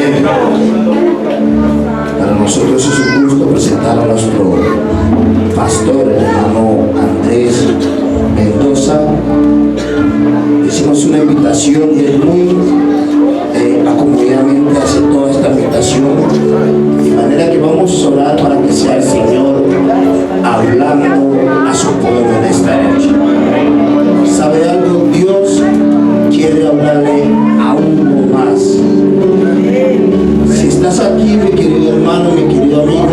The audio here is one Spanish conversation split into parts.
Amén. Para nosotros es un gusto presentar a nuestro pastor, el hermano Andrés Mendoza. Hicimos una invitación y él muy acomodadamente hace toda esta invitación, de manera que vamos a orar para que sea el Señor hablando a su pueblo en esta noche. ¿Sabe algo? Dios quiere hablarle a uno más. Si estás aquí, mi querido hermano, mi querido amigo,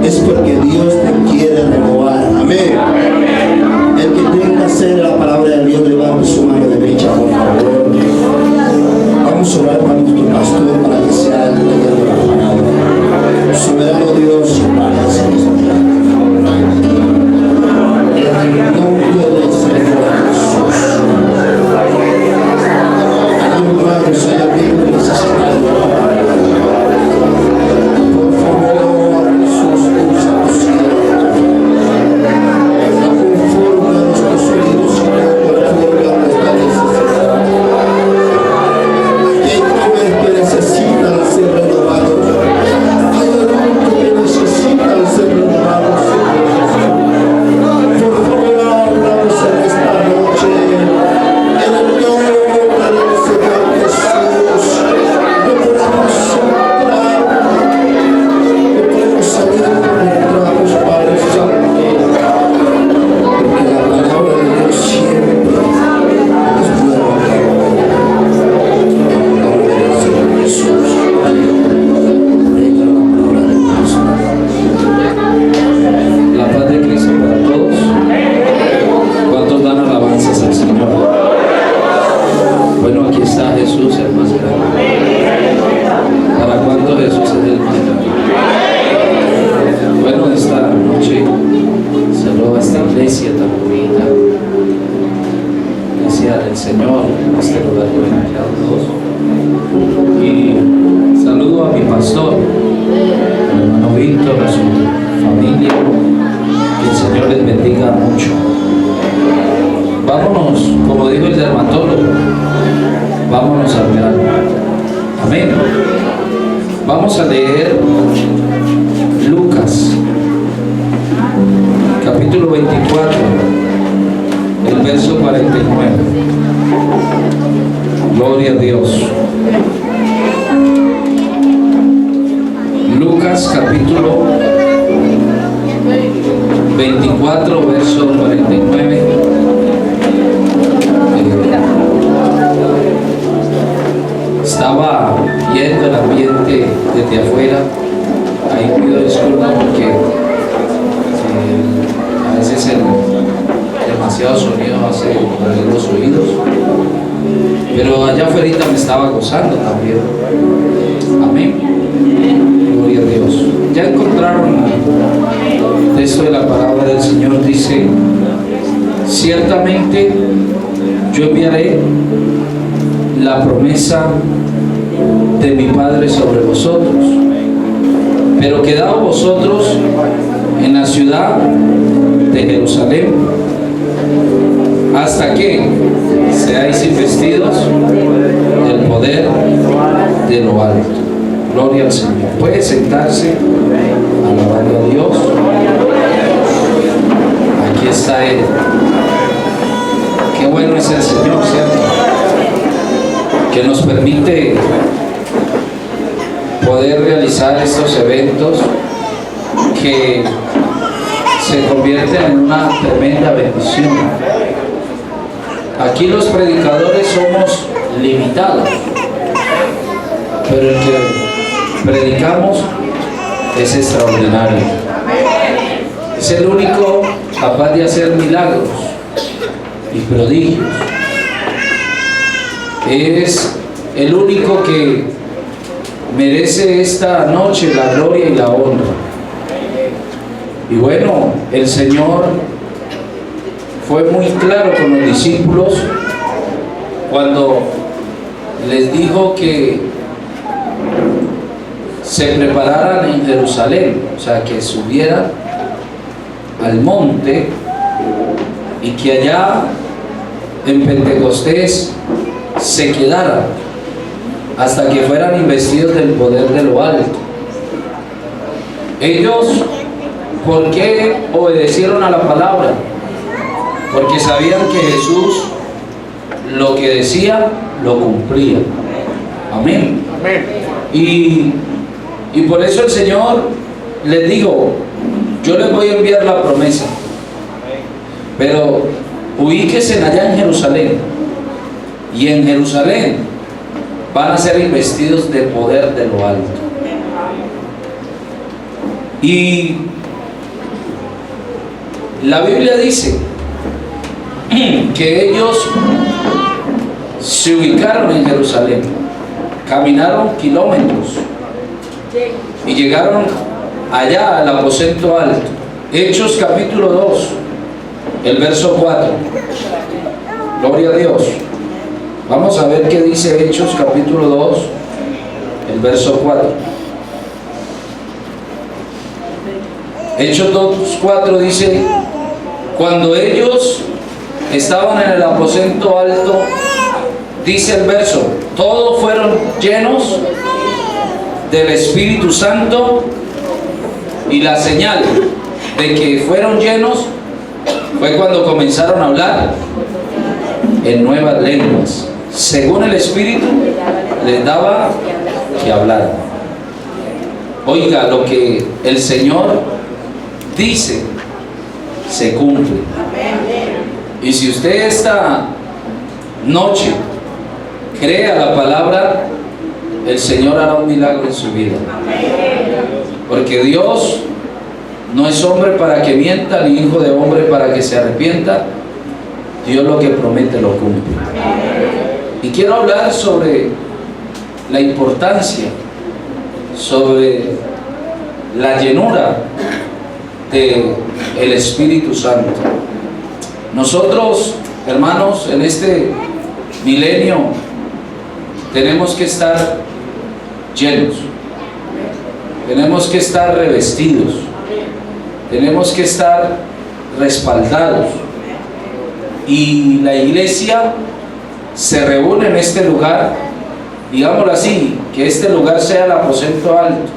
es porque Dios te quiere renovar. Amén. El que tenga sed de la palabra de Dios, levante su mano derecha, por favor. Vamos a orar para nuestro pastor, para que sea el taller de la palabra. Soberano Dios y Padre celestial, en el nombre del Señor Jesús, hay hermanos, hay amigos necesitados. Por favor, Jesús, usa tu siervo. No conforme a nuestros oídos, sino conforme a nuestra necesidad. Hay jóvenes que necesitan ser renovados. Hay adultos que necesitan ser renovados. Por favor, háblanos en esta noche. En el nombre del Señor Jesús. No podemos entrar, no podemos salir cuando entramos, Padre Santo. Porque la palabra de Dios siempre es nueva. En el nombre del Señor Jesús. Venga la palabra de Dios. La paz de Cristo para todos. ¿Cuántos dan alabanzas al Señor? Bueno, aquí está Jesús, el más grande. ¿Para cuánto Jesús es el más grande? Bueno, esta noche saludo a esta iglesia tan bonita, iglesia del Señor, en este lugar de todos. Y saludo a mi pastor, el hermano Víctor, a su familia. Que el Señor les bendiga mucho. Vámonos, como dijo el dermatólogo, vámonos al grano. Amén. Vamos a leer Lucas, capítulo 24, el verso 49. Gloria a Dios. Lucas, capítulo 24, verso 49. Estaba viendo el ambiente desde afuera. Ahí pido disculpas porque a veces demasiado sonido hace doler los oídos. Pero allá afuera me estaba gozando también. Amén. Gloria a Dios. Ya encontraron el texto de la palabra del Señor. Dice: ciertamente yo enviaré la promesa de mi Padre sobre vosotros, pero quedaos vosotros en la ciudad de Jerusalén hasta que seáis investidos del poder de lo alto. Gloria al Señor. Puede sentarse, alabando a Dios. Aquí está Él. Qué bueno es el Señor, ¿cierto? Que nos permite poder realizar estos eventos que se convierten en una tremenda bendición. Aquí los predicadores somos limitados, pero el que predicamos es extraordinario. Es el único capaz de hacer milagros y prodigios. Es el único que merece esta noche la gloria y la honra. Y bueno, el Señor fue muy claro con los discípulos cuando les dijo que se prepararan en Jerusalén, o sea, que subieran al monte y que allá en Pentecostés se quedaran. hasta que fueran investidos del poder de lo alto. Ellos, ¿por qué obedecieron a la palabra? Porque sabían que Jesús lo que decía, lo cumplía. Amén. Y por eso el Señor les dijo, yo les voy a enviar la promesa, pero ubíquense allá en Jerusalén, y en Jerusalén van a ser investidos de poder de lo alto. Y la Biblia dice que ellos se ubicaron en Jerusalén, caminaron kilómetros y llegaron allá al aposento alto. Hechos capítulo 2, el verso 4. Gloria a Dios. Vamos a ver qué dice Hechos capítulo 2, el verso 4. Hechos 2, 4 dice: cuando ellos estaban en el aposento alto, dice el verso, todos fueron llenos del Espíritu Santo, y la señal de que fueron llenos fue cuando comenzaron a hablar en nuevas lenguas, según el Espíritu les daba que hablar. Oiga, lo que el Señor dice se cumple. Y si usted esta noche cree a la palabra, el Señor hará un milagro en su vida. Porque Dios no es hombre para que mienta, ni hijo de hombre para que se arrepienta. Dios lo que promete lo cumple. Y quiero hablar sobre la importancia, sobre la llenura del Espíritu Santo. Nosotros, hermanos, en este milenio tenemos que estar llenos, tenemos que estar revestidos, tenemos que estar respaldados. Y la iglesia se reúne en este lugar, digámoslo así, que este lugar sea el aposento alto,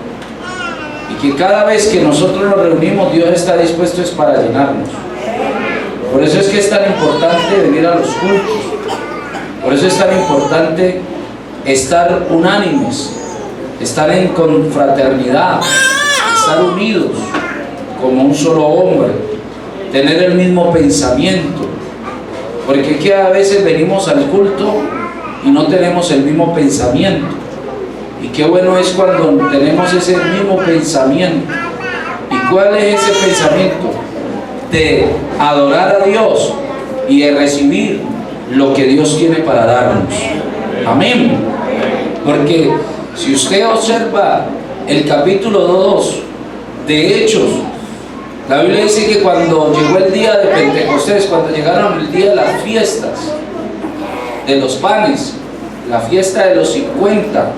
y que cada vez que nosotros nos reunimos, Dios está dispuesto es para llenarnos. Por eso es que es tan importante venir a los cultos, por eso es tan importante estar unánimes, estar en confraternidad, estar unidos como un solo hombre, tener el mismo pensamiento. Porque es que a veces venimos al culto y no tenemos el mismo pensamiento. Y qué bueno es cuando tenemos ese mismo pensamiento. ¿Y cuál es ese pensamiento? De adorar a Dios y de recibir lo que Dios tiene para darnos. Amén. Porque si usted observa el capítulo 2 de Hechos, la Biblia dice que cuando llegó el día de Pentecostés, cuando llegaron el día de las fiestas de los panes, la fiesta de los 50,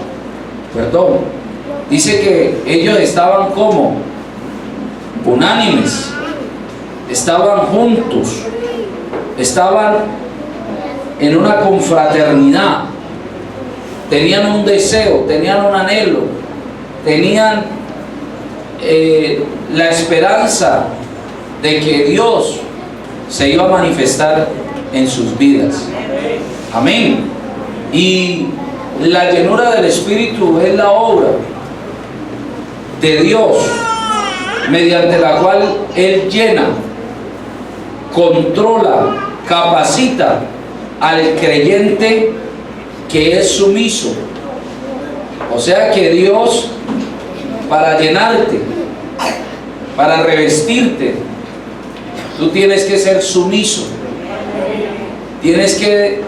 dice que ellos estaban como unánimes, estaban juntos, estaban en una confraternidad, tenían un deseo, tenían un anhelo, tenían la esperanza de que Dios se iba a manifestar en sus vidas. Amén. Y la llenura del Espíritu es la obra de Dios, mediante la cual Él llena, controla, capacita al creyente que es sumiso. O sea que Dios, para llenarte, para revestirte, tú tienes que ser sumiso, tienes que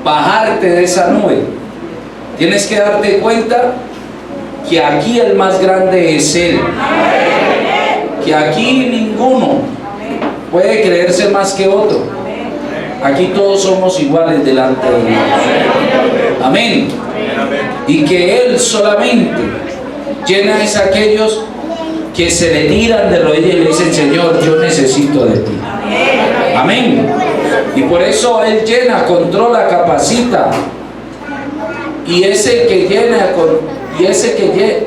bajarte de esa nube, tienes que darte cuenta que aquí el más grande es Él, que aquí ninguno puede creerse más que otro, aquí todos somos iguales delante de Dios. Amén. Y que Él solamente llena es aquellos que se le tiran de rodillas y le dicen: Señor, yo necesito de ti. Amén. Y por eso Él llena, controla, capacita y ese que llena y ese que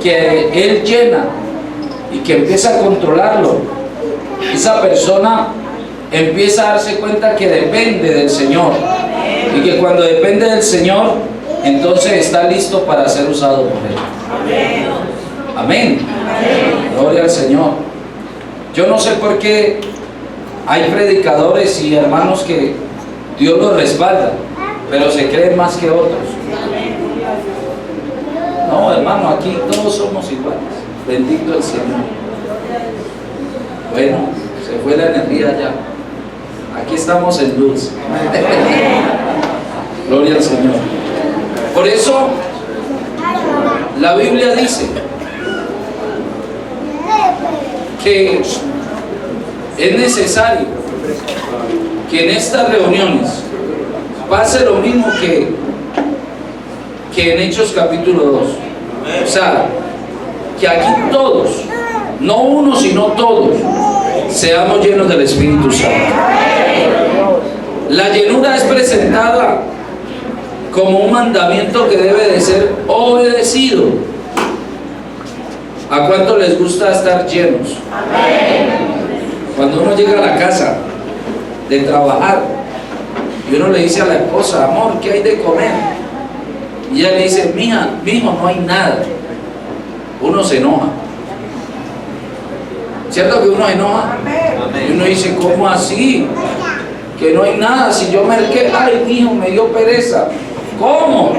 él llena y que empieza a controlarlo, esa persona empieza a darse cuenta que depende del Señor, y que cuando depende del Señor, entonces está listo para ser usado por Él. Amén. Gloria al Señor. Yo no sé por qué hay predicadores y hermanos que Dios los respalda, pero se creen más que otros. No, hermano, aquí todos somos iguales. Bendito el Señor. Bueno, se fue la energía ya. Aquí estamos en luz. Gloria al Señor. Por eso la Biblia dice que es necesario que en estas reuniones pase lo mismo que en Hechos capítulo 2. O sea, que aquí todos, no uno sino todos, seamos llenos del Espíritu Santo. La llenura es presentada como un mandamiento que debe de ser obedecido. ¿A cuánto les gusta estar llenos? Cuando uno llega a la casa de trabajar y uno le dice a la esposa, amor, ¿qué hay de comer? Y ella le dice, mija, mijo, no hay nada. Uno se enoja. ¿Cierto que uno se enoja? Y uno dice, ¿cómo así? Que no hay nada, si yo merqué, ay, mijo, me dio pereza. ¿Cómo?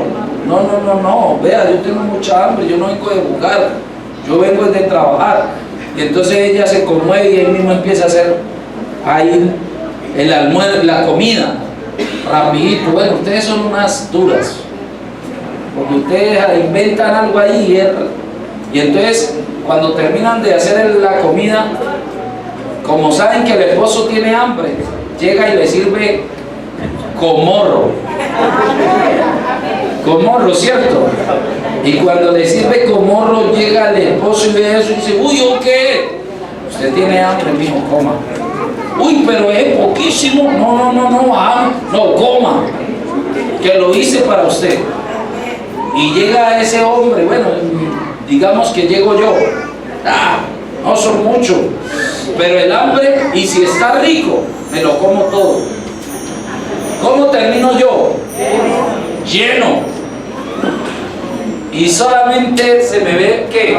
No, vea, yo tengo mucha hambre, yo no vengo de buscar, yo vengo de trabajar. Y entonces ella se conmueve y él mismo empieza a hacer ahí el almuerzo, la comida, rapidito. Bueno, ustedes son unas duras, porque ustedes inventan algo ahí y entonces cuando terminan de hacer la comida, como saben que el esposo tiene hambre, llega y le sirve comorro, ¿cierto? Y cuando le sirve comorro, llega el esposo y ve eso y dice, uy, ¿o qué? Usted tiene hambre, mijo, coma. Uy, pero es poquísimo. No, coma, que lo hice para usted. Y llega ese hombre, bueno, digamos que llego yo, no son muchos, pero el hambre, y si está rico, me lo como todo. ¿Cómo termino yo? Lleno. Y solamente se me ve, ¿qué?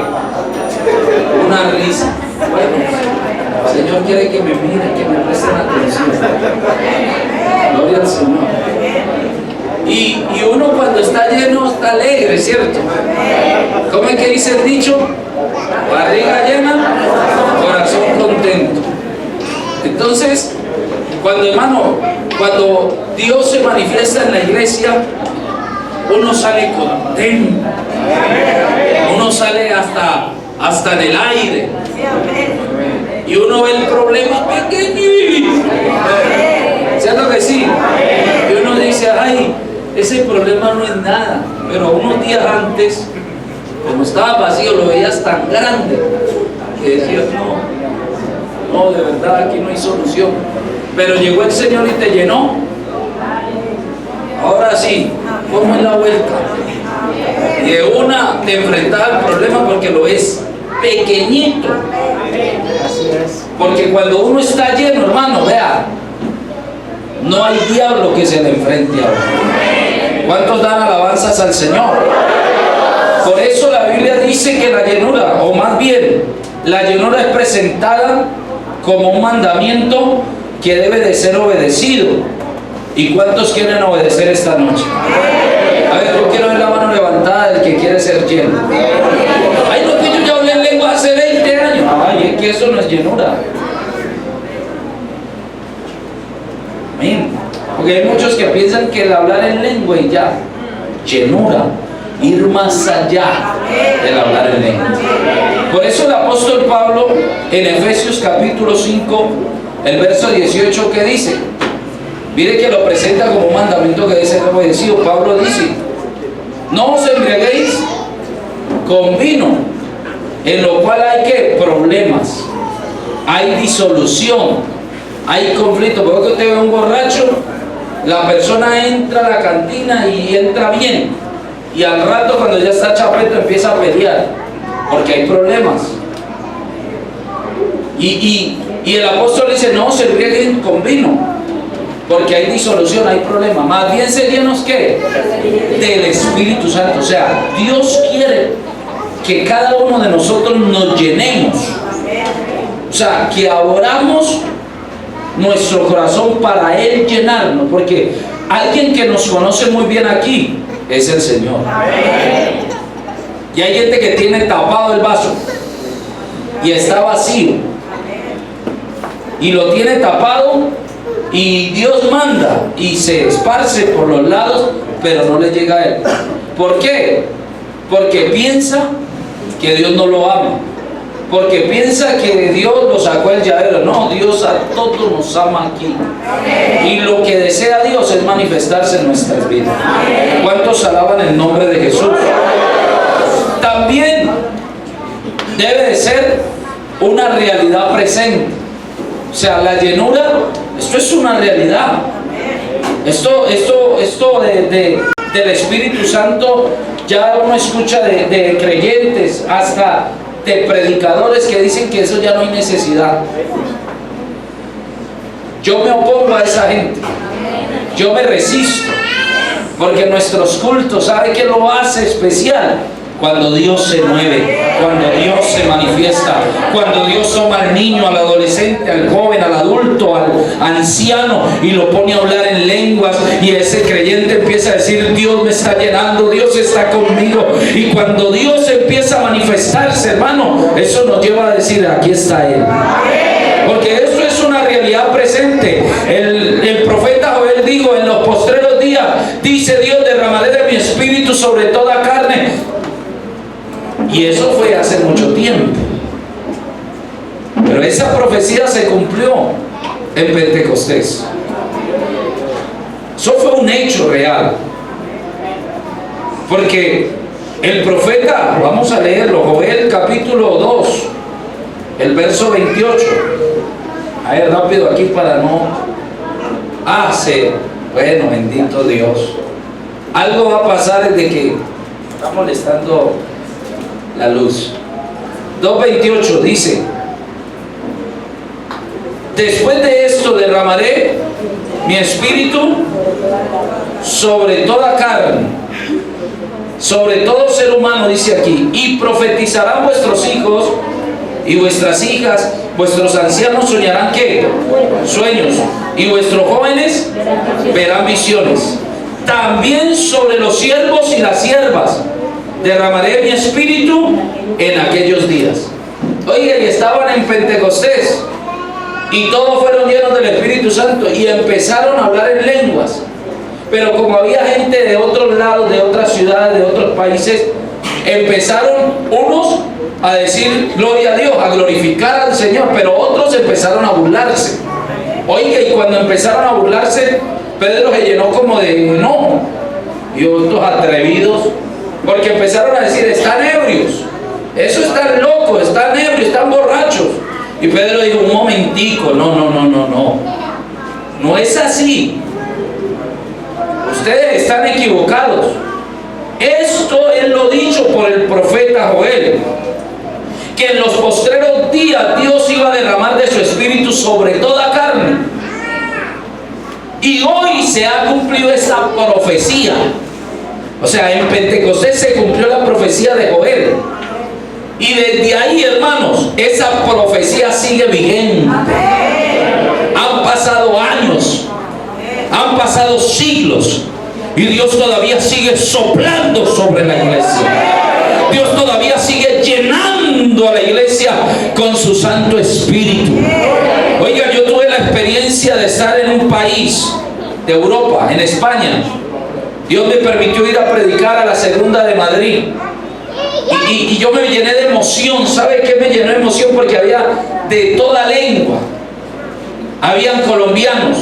Una risa. Bueno, el Señor quiere que me miren, que me presten atención. Gloria al Señor. Y uno cuando está lleno está alegre, ¿cierto? ¿Cómo es que dice el dicho? Barriga llena, corazón contento. Entonces, cuando Dios se manifiesta en la iglesia, uno sale contento, uno sale hasta en el aire, y uno ve el problema pequeñito, ¿cierto que sí? Y uno dice, ay, ese problema no es nada, pero unos días antes, como estaba vacío, lo veías tan grande que decías, no, de verdad aquí no hay solución. Pero llegó el Señor y te llenó. Ahora sí, ¿cómo es la vuelta? Y de una te enfrentas al problema porque lo ves pequeñito. Porque cuando uno está lleno, hermano, vea, no hay diablo que se le enfrente a uno. ¿Cuántos dan alabanzas al Señor? Por eso la Biblia dice que la llenura, o más bien, la llenura es presentada como un mandamiento que debe de ser obedecido. ¿Y cuántos quieren obedecer esta noche? A ver, yo quiero ver la mano levantada del que quiere ser lleno. Ay, no, que yo ya hablé en lengua hace 20 años. Ay, es que eso no es llenura. Amén. Porque hay muchos que piensan que el hablar en lengua y ya, llenura, ir más allá del hablar en lengua. Por eso el apóstol Pablo en Efesios capítulo 5, el verso 18, que dice, mire que lo presenta como un mandamiento que debe ser obedecido. Pablo dice, no os embriaguéis con vino, en lo cual hay que problemas, hay disolución, hay conflicto. Porque usted ve un borracho, la persona entra a la cantina y entra bien, Y al rato, cuando ya está chapeto, empieza a pelear, porque hay problemas. Y el apóstol dice, no se rieguen con vino, porque hay disolución, hay problema. Más bien seríamos ¿qué? Del Espíritu Santo. O sea, Dios quiere que cada uno de nosotros nos llenemos. O sea, que abramos nuestro corazón para Él llenarnos, porque alguien que nos conoce muy bien aquí es el Señor. Y hay gente que tiene tapado el vaso y está vacío, y lo tiene tapado, y Dios manda y se esparce por los lados, pero no le llega a Él. ¿Por qué? Porque piensa que Dios no lo ama, porque piensa que Dios lo sacó el llavero. No, Dios a todos nos ama aquí, y lo que desea Dios es manifestarse en nuestras vidas. ¿Cuántos alaban el nombre de Jesús? También debe de ser una realidad presente. O sea, la llenura, esto es una realidad. Esto del Espíritu Santo, ya uno escucha de creyentes, hasta de predicadores que dicen que eso ya no hay necesidad. Yo me opongo a esa gente, yo me resisto, porque nuestros cultos, ¿sabe qué lo hace especial? Cuando Dios se mueve, cuando Dios se manifiesta, cuando Dios toma al niño, al adolescente, al joven, al adulto, al anciano, y lo pone a hablar en lenguas, y ese creyente empieza a decir, Dios me está llenando, Dios está conmigo. Y cuando Dios empieza a manifestarse, hermano, eso nos lleva a decir, aquí está Él. Porque esto es una realidad presente. El profeta Joel dijo, en los postreros días, dice Dios, derramaré de mi espíritu sobre toda carne. Y eso fue hace mucho tiempo, pero esa profecía se cumplió en Pentecostés. Eso fue un hecho real, porque el profeta, vamos a leerlo, Joel capítulo 2, el verso 28. A ver, rápido aquí para no hacer. Bueno, bendito Dios. Algo va a pasar desde que está molestando la luz. 2:28 dice, después de esto derramaré mi espíritu sobre toda carne, sobre todo ser humano, dice aquí, y profetizarán vuestros hijos y vuestras hijas, vuestros ancianos soñarán ¿qué? Sueños, y vuestros jóvenes verán visiones. También sobre los siervos y las siervas derramaré mi espíritu en aquellos días. Oiga, y estaban en Pentecostés y todos fueron llenos del Espíritu Santo y empezaron a hablar en lenguas. Pero como había gente de otros lados, de otras ciudades, de otros países, empezaron unos a decir gloria a Dios, a glorificar al Señor, pero otros empezaron a burlarse. Oiga, y cuando empezaron a burlarse, Pedro se llenó como de enojo, y otros atrevidos, porque empezaron a decir, están ebrios, eso están locos, están ebrios, están borrachos. Y Pedro dijo, un momentico, no es así, ustedes están equivocados. Esto es lo dicho por el profeta Joel, que en los postreros días Dios iba a derramar de su espíritu sobre toda carne. Y hoy se ha cumplido esa profecía. O sea, en Pentecostés se cumplió la profecía de Joel. Y desde ahí, hermanos, esa profecía sigue vigente. Han pasado años, han pasado siglos, y Dios todavía sigue soplando sobre la iglesia. Dios todavía sigue llenando a la iglesia con su Santo Espíritu. Oiga, yo tuve la experiencia de estar en un país de Europa, en España. Dios me permitió ir a predicar a la Segunda de Madrid. Y yo me llené de emoción. ¿Sabe qué me llenó de emoción? Porque había de toda lengua. Habían colombianos,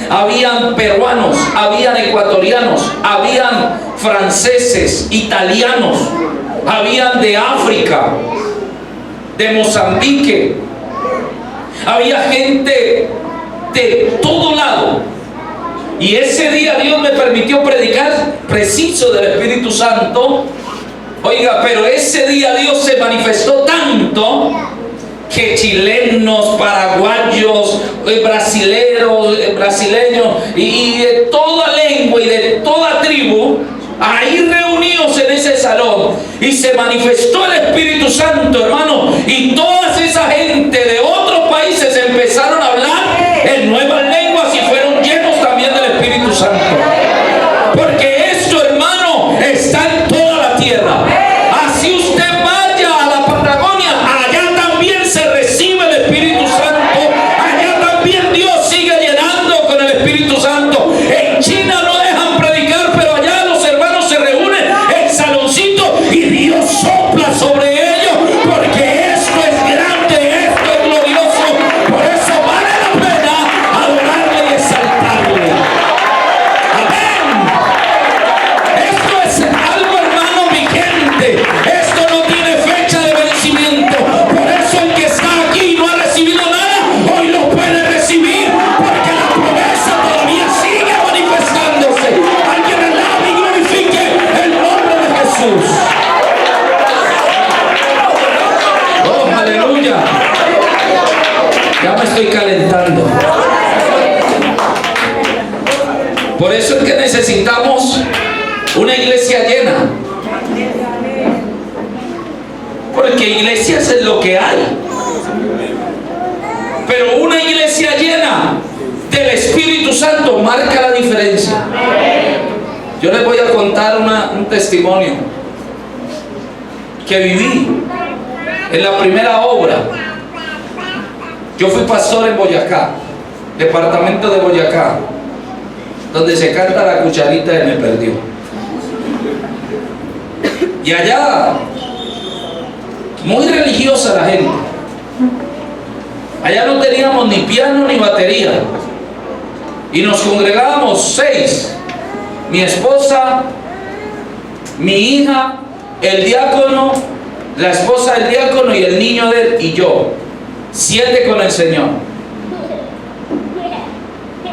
habían peruanos, habían ecuatorianos, habían franceses, italianos, habían de África, de Mozambique. Había gente de todo lado. Y ese día Dios me permitió predicar preciso del Espíritu Santo. Oiga, pero ese día Dios se manifestó tanto que chilenos, paraguayos, brasileños y de toda lengua y de toda tribu, ahí reunidos en ese salón, y se manifestó el Espíritu Santo, hermano, y toda esa gente de otros países empezaron a hablar en nuevas lenguas y fueron llenos también del Espíritu Santo. Porque esto, hermano, está en toda la tierra. Así usted vaya a la Patagonia, allá también se recibe el Espíritu Santo, allá también Dios sigue llenando con el Espíritu Santo. En China no dejan predicar, pero allá los hermanos se reúnen en saloncito y Dios sopla sobre ellos, porque esto es grande, esto es glorioso. Por eso vale la pena adorarle y exaltarle. Amén. Esto es algo, hermano, vigente. Esto no tiene fecha de vencimiento. Por eso el que está aquí y no ha recibido nada, hoy lo puede recibir, porque la promesa todavía sigue manifestándose. Alguien alabe y glorifique el nombre de Jesús. Oh, aleluya. Ya me estoy calentando. Por eso es que necesitamos una iglesia llena. Porque iglesias es lo que hay. Pero una iglesia llena del Espíritu Santo marca la diferencia. Yo les voy a contar un testimonio que viví en la primera obra. Yo fui pastor en Boyacá, departamento de Boyacá, donde se canta la cucharita de Me Perdió. Y allá, muy religiosa la gente. Allá no teníamos ni piano ni batería. Y nos congregábamos 6. Mi esposa, mi hija, el diácono, la esposa del diácono y el niño de él y yo. 7 con el Señor.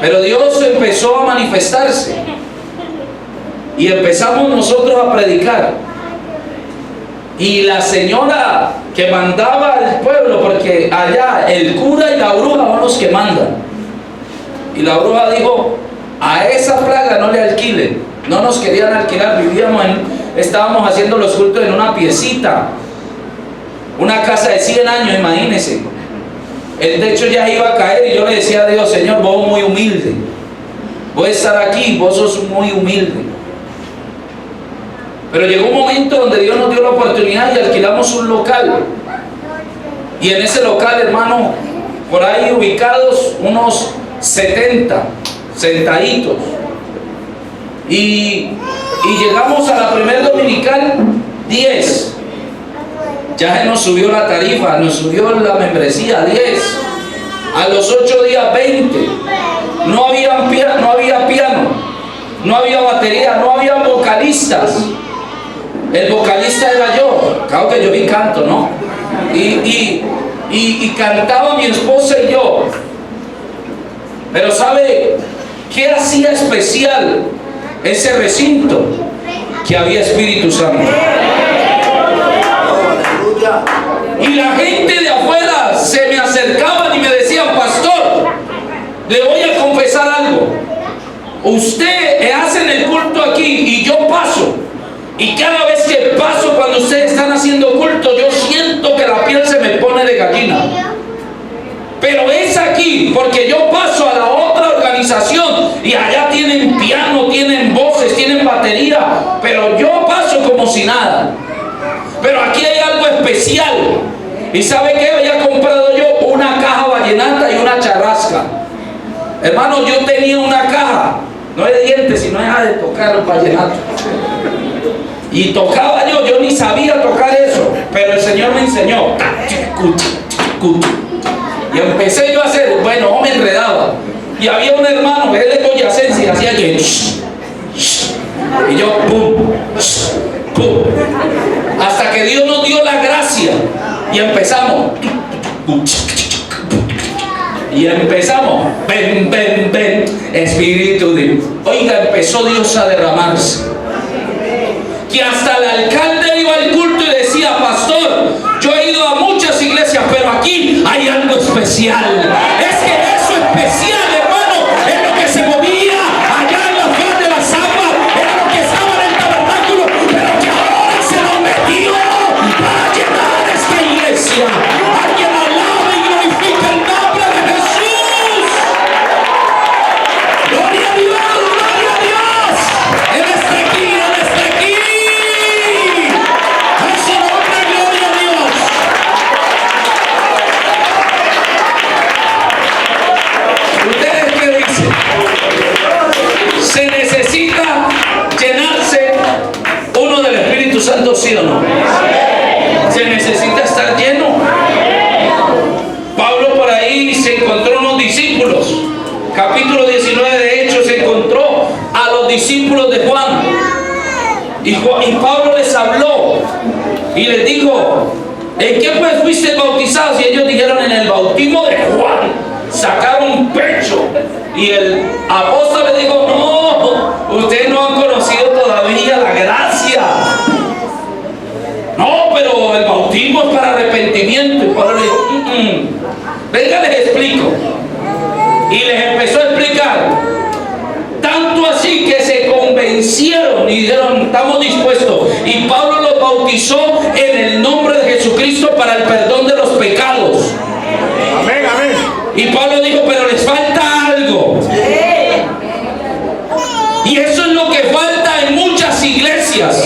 Pero Dios empezó a manifestarse. Y empezamos nosotros a predicar. Y la señora que mandaba al pueblo, porque allá el cura y la bruja son los que mandan. Y la bruja dijo: a esa plaga no le alquilen. No nos querían alquilar, estábamos haciendo los cultos en una piecita, una casa de 100 años, imagínense. El techo ya iba a caer y yo le decía a Dios: Señor, vos muy humilde, voy a estar aquí, vos sos muy humilde. Pero llegó un momento donde Dios nos dio la oportunidad y alquilamos un local. Y en ese local, hermano, por ahí ubicados unos 70 sentaditos. Y llegamos a la primer dominical 10. Ya se nos subió la tarifa, nos subió la membresía 10. A los 8 días 20. No había piano, no había batería, no había vocalistas. El vocalista era yo, claro que yo vi canto, ¿no? Y cantaba mi esposa y yo. Pero ¿sabe qué hacía especial ese recinto? Que había Espíritu Santo. Y la gente de afuera se me acercaban y me decían: pastor, le voy a confesar algo. Usted hace el culto aquí y yo paso. Y cada vez que paso, cuando ustedes están haciendo culto, yo siento que la piel se me pone de gallina. Pero es aquí, porque yo paso a la otra organización y allá tienen piano, tienen voces, tienen batería, pero yo paso como si nada. Pero aquí hay algo especial. ¿Y sabe qué? Había comprado yo una caja vallenata y una charrasca. Hermano, yo tenía una caja, no de dientes, sino de tocar el vallenato. Y tocaba yo ni sabía tocar eso, pero el Señor me enseñó. Y empecé yo a hacer, bueno, me enredaba. Y había un hermano, él es boyacense, y hacía que y yo, pum, pum. Hasta que Dios nos dio la gracia y empezamos. Y empezamos, ven, ven, ven, Espíritu de... Oiga, empezó Dios a derramarse. Que hasta el alcalde iba al culto y decía, pastor, yo he ido a muchas iglesias, pero aquí hay algo especial. Es que eso especial, hermano, es lo que se movía allá en la faz de las aguas, era lo que estaba en el tabernáculo, pero que ahora se nos metió para llenar esta iglesia. Alguien alaba y glorifica el nombre de Jesús. Gloria a Dios, gloria a Dios. Él está aquí, Él está aquí. A su nombre, gloria a Dios. ¿Ustedes qué dicen? ¿Se necesita llenarse uno del Espíritu Santo, sí o no? Se necesita estar lleno. Pablo por ahí se encontró unos discípulos. Capítulo 19 de Hechos, se encontró a los discípulos de Juan. Y Pablo les habló y les dijo, ¿en qué pues fuiste bautizados? Y ellos dijeron, en el bautismo de Juan. Sacaron pecho. Y el apóstol le dijo, no, ustedes no han conocido todavía la gracia. No, pero el bautismo es para arrepentimiento. Y Pablo le dijo, venga, les explico. Y les empezó a explicar. Tanto así que se convencieron y dijeron, estamos dispuestos. Y Pablo los bautizó en el nombre de Jesucristo para el perdón de los pecados. Amén, amén. Y Pablo dijo, pero les falta algo. Y eso es lo que falta en muchas iglesias.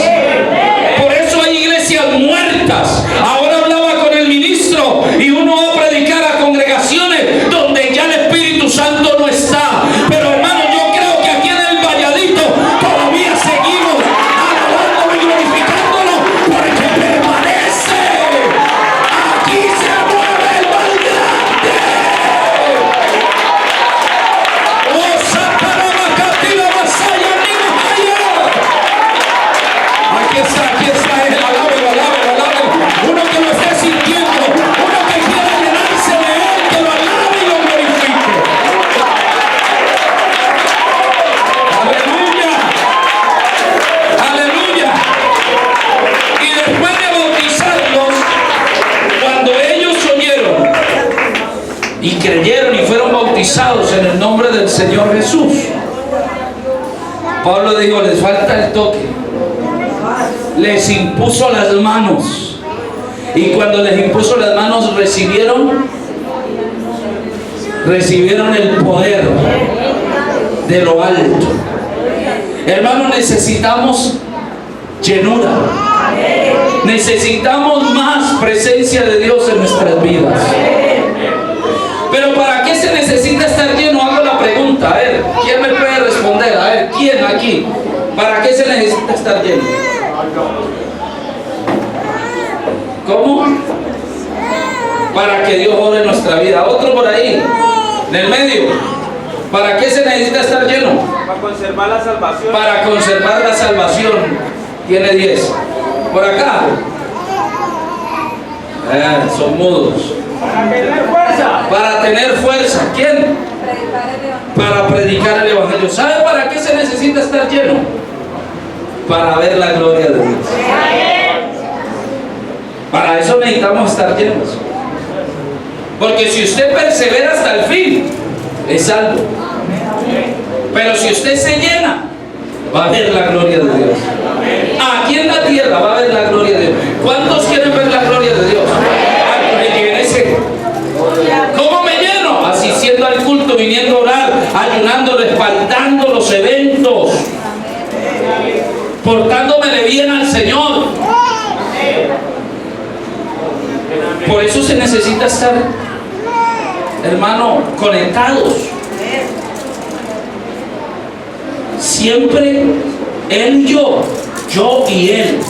Por eso hay iglesias muertas. Ahora hablaba con el ministro y uno va a predicar a congregaciones donde ya el Espíritu Santo no está. Pero hermano, yo creo que aquí en el Valladito todavía seguimos alabándolo y glorificándolo porque permanece. Aquí se mueve el más grande. Oh, Sacarabacatila, Masaya, Nimahaya. Aquí está él, alábelo, alábelo, alábelo. Uno que lo esté sintiendo, uno que quiera llenarse de él, que lo alabe y lo glorifique. Aleluya, aleluya. Y después de bautizarlos, cuando ellos oyeron y creyeron y fueron bautizados en el nombre del Señor Jesús, Pablo dijo, les falta el toque. Les impuso las manos. Y cuando les impuso las manos, recibieron el poder de lo alto. Hermanos, necesitamos llenura. Necesitamos más presencia de Dios en nuestras vidas. Pero ¿para qué se necesita estar lleno? Hago la pregunta, a ver, ¿quién me puede responder? A ver, ¿quién aquí? ¿Para qué se necesita estar lleno? ¿Cómo? Para que Dios obre nuestra vida. Otro por ahí, en el medio. ¿Para qué se necesita estar lleno? Para conservar la salvación. Para conservar la salvación. Tiene 10. Por acá. Son mudos. Para tener fuerza. Para tener fuerza. ¿Quién? Para predicar el Evangelio. ¿Sabe para qué se necesita estar lleno? Para ver la gloria de Dios. Para eso necesitamos estar llenos. Porque si usted persevera hasta el fin, es salvo. Pero si usted se llena, va a ver la gloria de Dios. Aquí en la tierra va a ver la gloria de Dios. ¿Cuántos quieren ver la gloria de Dios? ¿Cómo me lleno? Asistiendo al culto, viniendo a orar, ayunando, respaldando los eventos, portándome bien al Señor. Por eso se necesita estar, hermano, conectados. Siempre Él y yo y Él.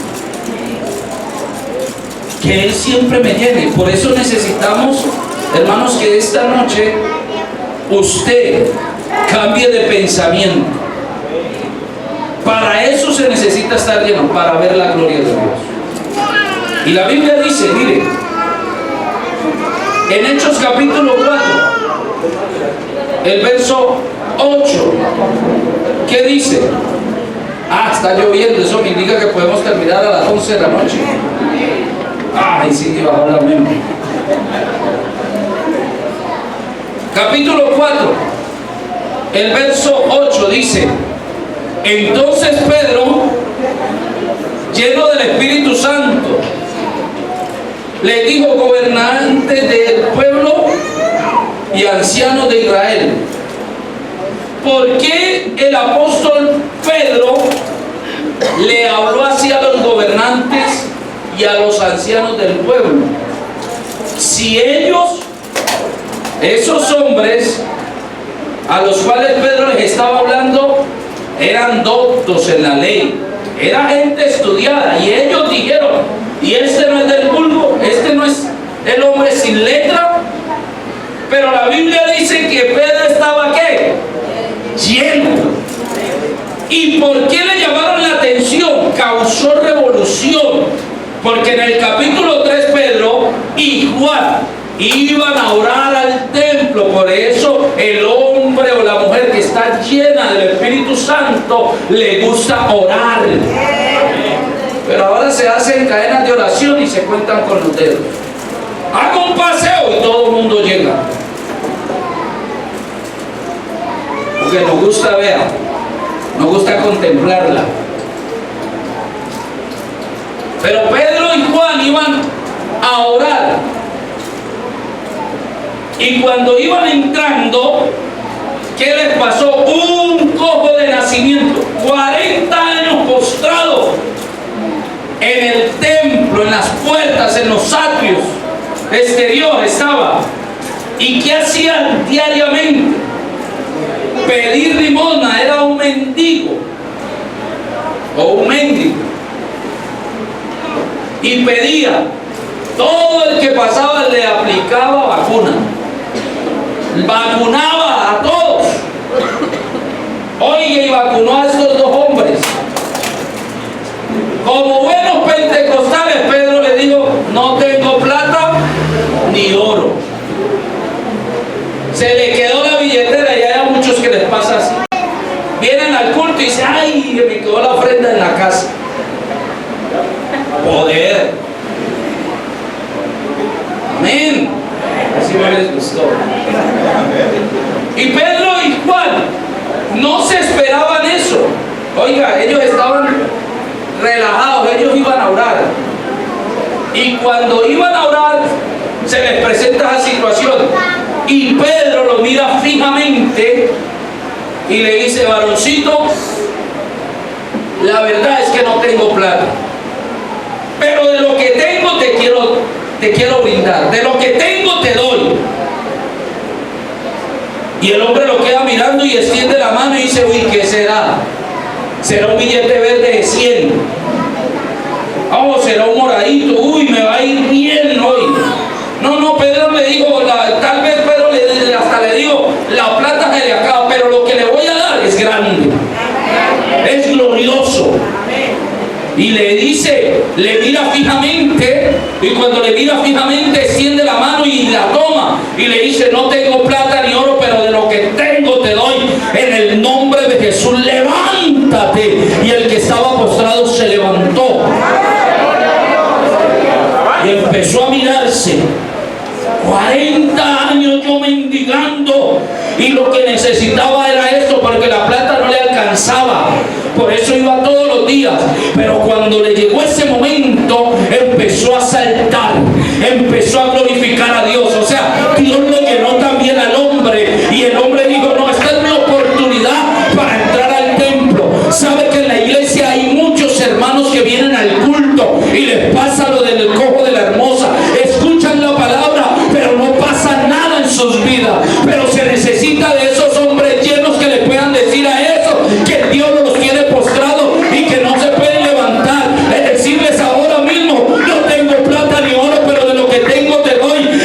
Que Él siempre me llene. Por eso necesitamos, hermanos, que esta noche usted cambie de pensamiento. Para eso se necesita estar lleno, para ver la gloria de Dios. Y la Biblia dice, mire, en Hechos capítulo 4, el verso 8. ¿Qué dice? Está lloviendo, eso me indica que podemos terminar a las 11 de la noche. Ay, sí, bajó la memoria. Capítulo 4, el verso 8 dice: entonces Pedro, lleno del Espíritu Santo, le dijo: gobernantes del pueblo y ancianos de Israel, ¿por qué el apóstol Pedro le habló así a los gobernantes y a los ancianos del pueblo? Si ellos, esos hombres a los cuales Pedro les estaba hablando, eran doctos en la ley, era gente estudiada, y ellos dijeron: y este no es del vulgo, este no es el hombre sin letra. Pero la Biblia dice que Pedro estaba ¿qué? Lleno. ¿Y por qué le llamaron la atención? Causó revolución, porque en el capítulo 3 Pedro y Juan iban a orar al templo. Por eso el hombre o la mujer que está llena del Espíritu Santo le gusta orar. Pero ahora se hacen cadenas de oración y se cuentan con los dedos. Hago un paseo y todo el mundo llega, porque nos gusta ver, nos gusta contemplarla. Pero Pedro y Juan iban a orar, y cuando iban entrando, ¿qué les pasó? Un cojo de nacimiento, 40 años postrado en el templo, en las puertas, en los atrios exterior estaba. ¿Y qué hacían diariamente? Pedir limosna. Era un mendigo o un mendigo, y pedía. Todo el que pasaba le aplicaba vacuna, vacunaba a todos. Oye, y vacunó a estos dos hombres. Como buenos pentecostales, Pedro le dijo: no tengo plata ni oro. Se le quedó la billetera, y hay muchos que les pasa así. Vienen al culto y dicen: ay, me quedó la ofrenda en la casa. Poder. Amén. Así no les gustó. Y Pedro y Juan no se esperaban eso. Oiga, ellos estaban relajados, ellos iban a orar. Y cuando iban a orar, se les presenta esa situación. Y Pedro lo mira fijamente y le dice: varoncito, la verdad es que no tengo plata, pero de lo que tengo te quiero brindar. De lo que tengo te doy. Y el hombre lo queda mirando y extiende la mano y dice: uy, ¿qué será? ¿Será un billete verde de 100? Vamos, será un moradito. Uy, me va a ir bien hoy. No, Pedro le dijo, tal vez Pedro hasta le dijo: la plata se le acaba, pero lo que le voy a dar es grande, es glorioso. Y le dice, le mira fijamente, y cuando le mira fijamente extiende la mano y la toma, y le dice: no tengo plata ni oro, pero de lo que tengo te doy. En el nombre de Jesús, levántate. Y el que estaba postrado se levantó y empezó a mirarse. 40 años yo mendigando, y lo que necesitaba era esto, porque la plata no le alcanzaba. Por eso iba todos los días. Pero cuando le llegó ese momento, empezó a saltar, empezó a glorificar a Dios. O sea, Dios lo llenó también al hombre, y el hombre dijo: no, esta es mi oportunidad para entrar al templo. Sabe que en la iglesia hay muchos hermanos que vienen al culto y les pasa lo del cojo de la hermosa. Escuchan la palabra, pero no pasa nada en sus vidas. Pero se necesita de esos hombres llenos que le puedan decir a eso que el Dios los tiene postrado y que no se pueden levantar. Es decirles ahora mismo: no tengo plata ni oro, pero de lo que tengo te doy.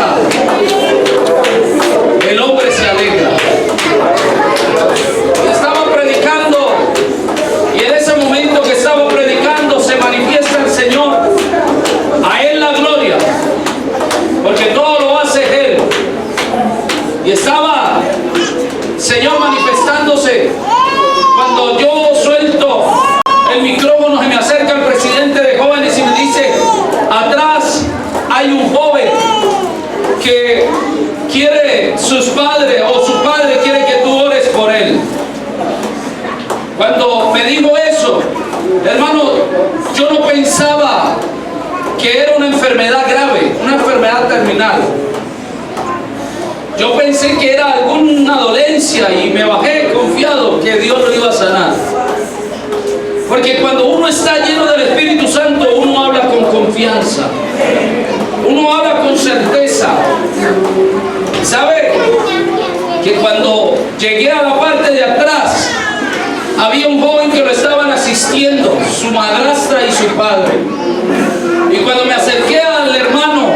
goza, el hombre se alegra. Estaba predicando y en ese momento que estaba predicando se manifiesta el Señor. A Él la gloria, porque todo lo hace Él. Y estaba el Señor manifestándose cuando yo suelto el micrófono. Se me acerca el presidente de jóvenes y me dice: atrás hay un joven que quiere sus padres, o su padre quiere que tú ores por él. Cuando me dijo eso, hermano, yo no pensaba que era una enfermedad grave, una enfermedad terminal. Yo pensé que era alguna dolencia y me bajé confiado que Dios lo iba a sanar. Porque cuando uno está lleno del Espíritu Santo, uno habla con confianza, uno habla con certeza. ¿Sabe? Que cuando llegué a la parte de atrás, había un joven que lo estaban asistiendo, su madrastra y su padre. Y cuando me acerqué al hermano,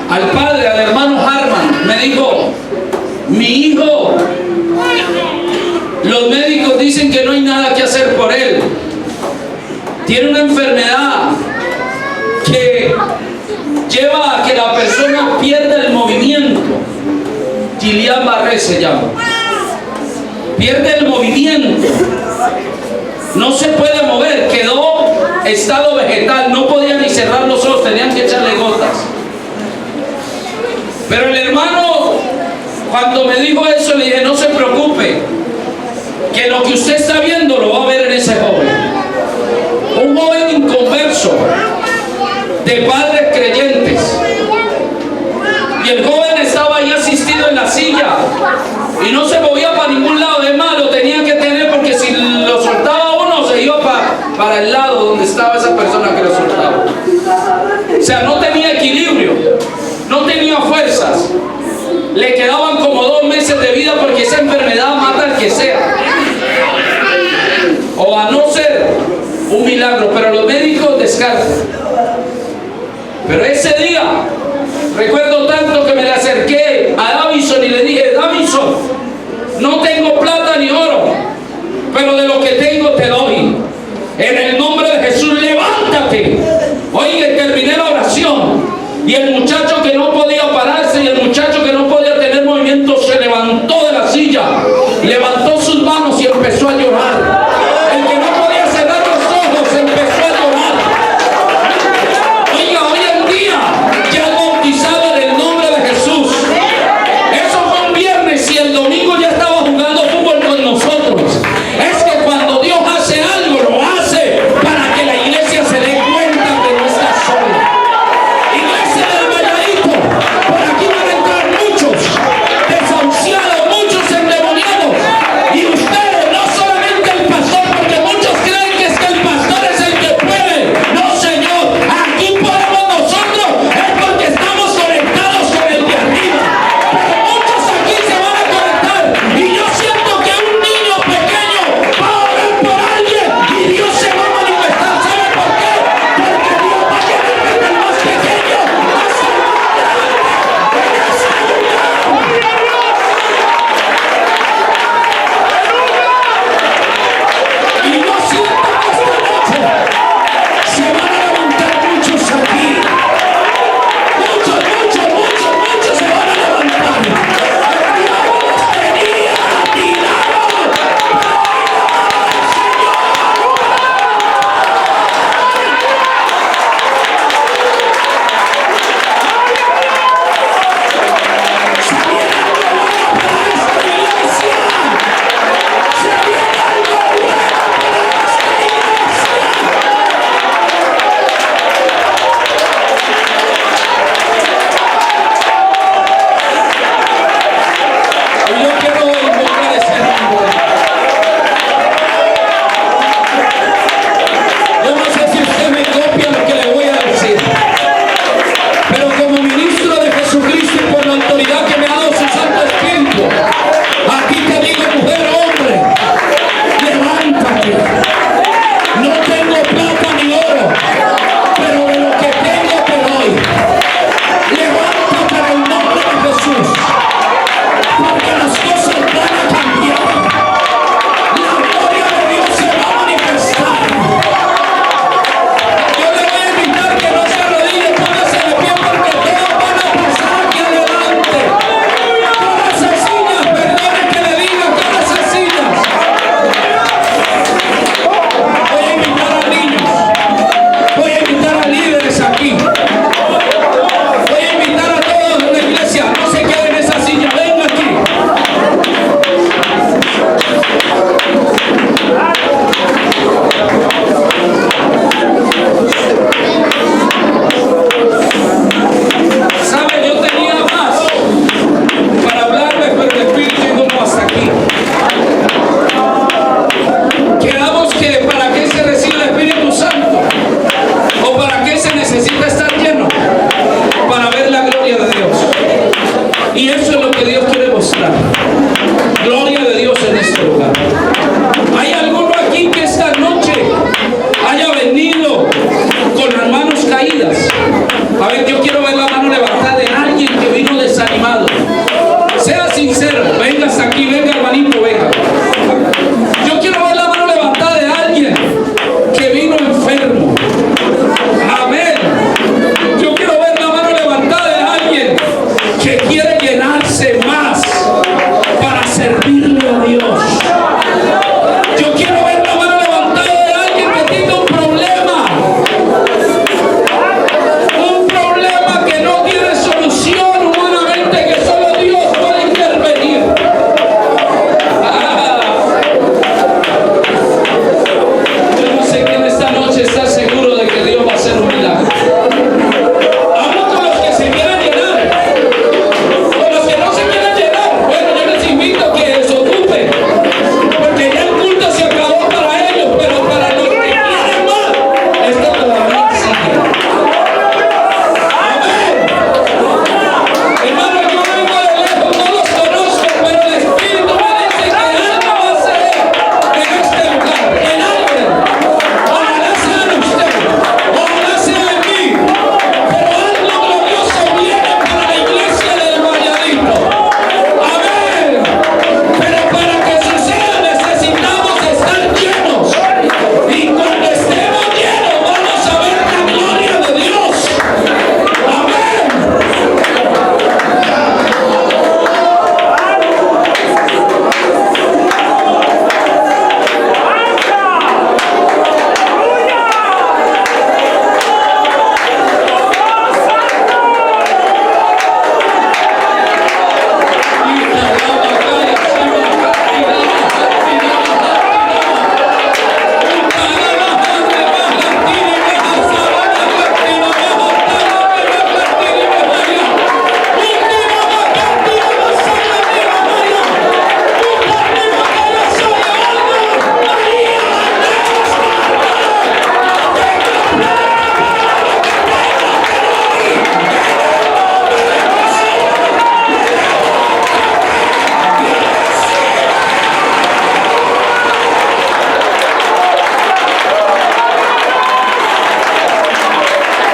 al padre, al hermano Harman, me dijo: mi hijo, los médicos dicen que no hay nada que hacer por él. Tiene una enfermedad que lleva a que la persona pierda el movimiento. Guillain-Barré se llama. Pierde el movimiento. No se puede mover. Quedó estado vegetal. No podía ni cerrar los ojos. Tenían que echarle gotas. Pero el hermano, cuando me dijo eso, le dije: no se preocupe, que lo que usted está viendo lo va a ver en ese joven. Un joven inconverso, de padres creyentes. Y el joven estaba ahí asistido en la silla y no se movía para ningún lado. De más, lo tenía que tener, porque si lo soltaba uno, se iba para el lado donde estaba esa persona que lo soltaba. O sea, no tenía equilibrio, no tenía fuerzas. Le quedaban como 2 meses de vida, porque esa enfermedad mata al que sea. O a no ser un milagro, pero los médicos descartan. Pero ese día, recuerdo tanto que me le acerqué a Davison y le dije: Davison, no tengo plata ni oro, pero de lo que tengo te doy. En el nombre de Jesús, levántate. Oiga, terminé la oración y el muchacho que no podía pararse y el muchacho que no podía tener movimiento se levantó de la silla, levantó sus manos y empezó a llorar. El que no podía cerrar los ojos empezó a llorar. Oiga, hoy en día ya han bautizado en el nombre de Jesús. Eso fue un viernes y el domingo ya estaba jugando fútbol con nosotros. Es que cuando Dios hace algo, lo hace para que la iglesia se dé cuenta que no está sola. Iglesia del Valladito, por aquí van a entrar muchos desahuciados, muchos endemoniados,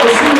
aplauso.